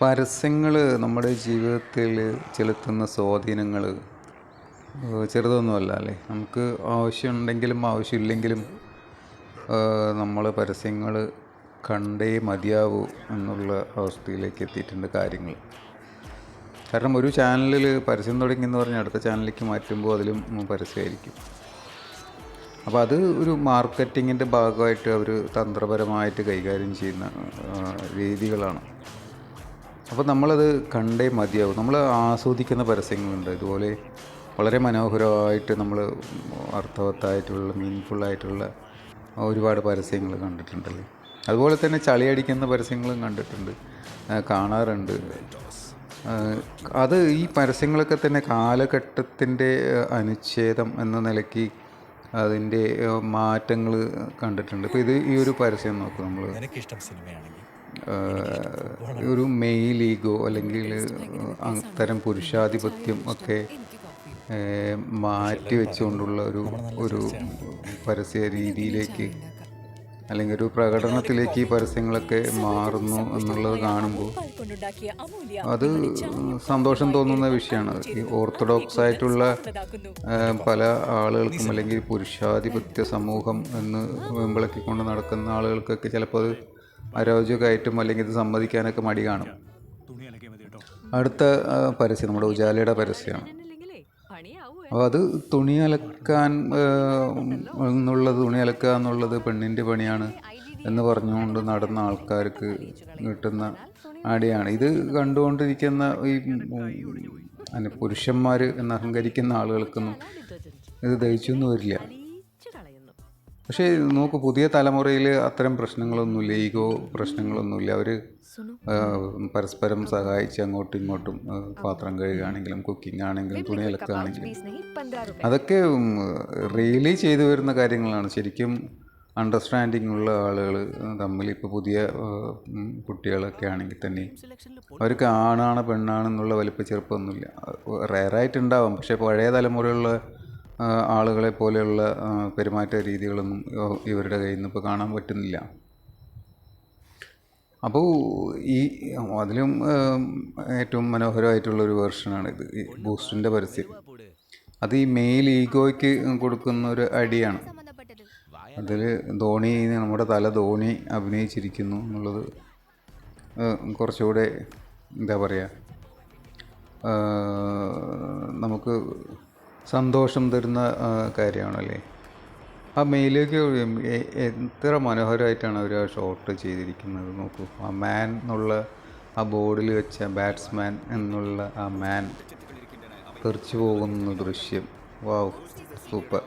പരസ്യങ്ങൾ നമ്മുടെ ജീവിതത്തിൽ ചെലുത്തുന്ന സ്വാധീനങ്ങൾ ചെറുതൊന്നുമല്ല അല്ലേ. നമുക്ക് ആവശ്യമുണ്ടെങ്കിലും ആവശ്യമില്ലെങ്കിലും നമ്മൾ പരസ്യങ്ങൾ കണ്ടേ മതിയാവൂ എന്നുള്ള അവസ്ഥയിലേക്ക് എത്തിയിട്ടുണ്ട് കാര്യങ്ങൾ. കാരണം ഒരു ചാനലിൽ പരസ്യം തുടങ്ങിയെന്ന് പറഞ്ഞാൽ അടുത്ത ചാനലിലേക്ക് മാറ്റുമ്പോൾ അതിലും പരസ്യമായിരിക്കും. അപ്പോൾ അത് ഒരു മാർക്കറ്റിങ്ങിൻ്റെ ഭാഗമായിട്ട് അവർ തന്ത്രപരമായിട്ട് കൈകാര്യം ചെയ്യുന്ന രീതികളാണ്. അപ്പോൾ നമ്മളത് കണ്ടേ മതിയാവും. നമ്മൾ ആസ്വദിക്കുന്ന പരസ്യങ്ങളുണ്ട്. ഇതുപോലെ വളരെ മനോഹരമായിട്ട് നമ്മൾ അർത്ഥവത്തായിട്ടുള്ള മീനിങ്ഫുള്ളായിട്ടുള്ള ഒരുപാട് പരസ്യങ്ങൾ കണ്ടിട്ടുണ്ടല്ലോ. അതുപോലെ തന്നെ ചളിയടിക്കുന്ന പരസ്യങ്ങളും കണ്ടിട്ടുണ്ട്, കാണാറുണ്ട്. അത് ഈ പരസ്യങ്ങളൊക്കെ തന്നെ കാലഘട്ടത്തിൻ്റെ അനുച്ഛേദം എന്ന നിലയ്ക്ക് അതിൻ്റെ മാറ്റങ്ങൾ കണ്ടിട്ടുണ്ട്. ഇപ്പോൾ ഈ ഒരു പരസ്യം നോക്കും നമ്മൾ, ഒരു മെയിൽ ഈഗോ അല്ലെങ്കിൽ അത്തരം പുരുഷാധിപത്യം ഒക്കെ മാറ്റി വെച്ചുകൊണ്ടുള്ള ഒരു പരസ്യ രീതിയിലേക്ക് അല്ലെങ്കിൽ ഒരു പ്രകടനത്തിലേക്ക് ഈ പരസ്യങ്ങളൊക്കെ മാറുന്നു എന്നുള്ളത് കാണുമ്പോൾ അത് സന്തോഷം തോന്നുന്ന വിഷയമാണ്. ഈ ഓർത്തഡോക്സ് ആയിട്ടുള്ള പല ആളുകൾക്കും അല്ലെങ്കിൽ പുരുഷാധിപത്യ സമൂഹം എന്ന് വെമ്പളക്കിക്കൊണ്ട് നടക്കുന്ന ആളുകൾക്കൊക്കെ ചിലപ്പോൾ അത് അരോചകമായിട്ടും അല്ലെങ്കിൽ ഇത് സമ്മതിക്കാനൊക്കെ മടി കാണും. അടുത്ത പരസ്യം നമ്മുടെ ഉജാലയുടെ പരസ്യമാണ്. അപ്പോൾ അത് തുണി അലക്കുക എന്നുള്ളത് പെണ്ണിൻ്റെ പണിയാണ് എന്ന് പറഞ്ഞുകൊണ്ട് നടന്ന ആൾക്കാർക്ക് കിട്ടുന്ന അടിയാണ്. ഇത് കണ്ടുകൊണ്ടിരിക്കുന്ന ഈ പുരുഷന്മാർ എന്ന് അഹങ്കരിക്കുന്ന ആളുകൾക്കൊന്നും ഇത് ദഹിച്ചൊന്നും വരില്ല. പക്ഷേ നോക്കൂ, പുതിയ തലമുറയിൽ അത്തരം പ്രശ്നങ്ങളൊന്നുമില്ല, ഈഗോ പ്രശ്നങ്ങളൊന്നുമില്ല. അവർ പരസ്പരം സഹായിച്ച് അങ്ങോട്ടും ഇങ്ങോട്ടും പാത്രം കഴുകുകയാണെങ്കിലും കുക്കിംഗ് ആണെങ്കിലും തുണി അലക്കുകയാണെങ്കിലും അതൊക്കെ റിയലി ചെയ്തു വരുന്ന കാര്യങ്ങളാണ്. ശരിക്കും അണ്ടർസ്റ്റാൻഡിങ് ഉള്ള ആളുകൾ തമ്മിൽ, ഇപ്പോൾ പുതിയ കുട്ടികളൊക്കെ ആണെങ്കിൽ തന്നെ അവർക്ക് ആണാണ് പെണ്ണാണെന്നുള്ള വലിപ്പ ചെറുപ്പമൊന്നുമില്ല. റെയറായിട്ടുണ്ടാവും, പക്ഷേ പഴയ തലമുറയുള്ള ആളുകളെ പോലെയുള്ള പെരുമാറ്റ രീതികളൊന്നും ഇവരുടെ കയ്യിൽ നിന്ന് ഇപ്പോൾ കാണാൻ പറ്റുന്നില്ല. അപ്പോൾ അതിലും ഏറ്റവും മനോഹരമായിട്ടുള്ളൊരു വേർഷനാണ് ഇത്, ഈ ബൂസ്റ്റിൻ്റെ പരസ്യം. അത് ഈ മെയിൽ ഈഗോയ്ക്ക് കൊടുക്കുന്ന ഒരു അടിയാണ്. അതിൽ നമ്മുടെ ധോണി അഭിനയിച്ചിരിക്കുന്നു എന്നുള്ളത് കുറച്ചുകൂടെ എന്താ പറയുക, നമുക്ക് സന്തോഷം തരുന്ന കാര്യമാണല്ലേ. ആ മെയിലേക്ക് എത്ര മനോഹരമായിട്ടാണ് അവർ ആ ഷോട്ട് ചെയ്തിരിക്കുന്നത്. നോക്കൂ, ആ മാൻ എന്നുള്ള ആ ബോർഡിൽ വെച്ച ബാറ്റ്സ്മാൻ എന്നുള്ള ആ മാൻ തെറിച്ചു പോകുന്ന ദൃശ്യം, വാവ്, സൂപ്പർ.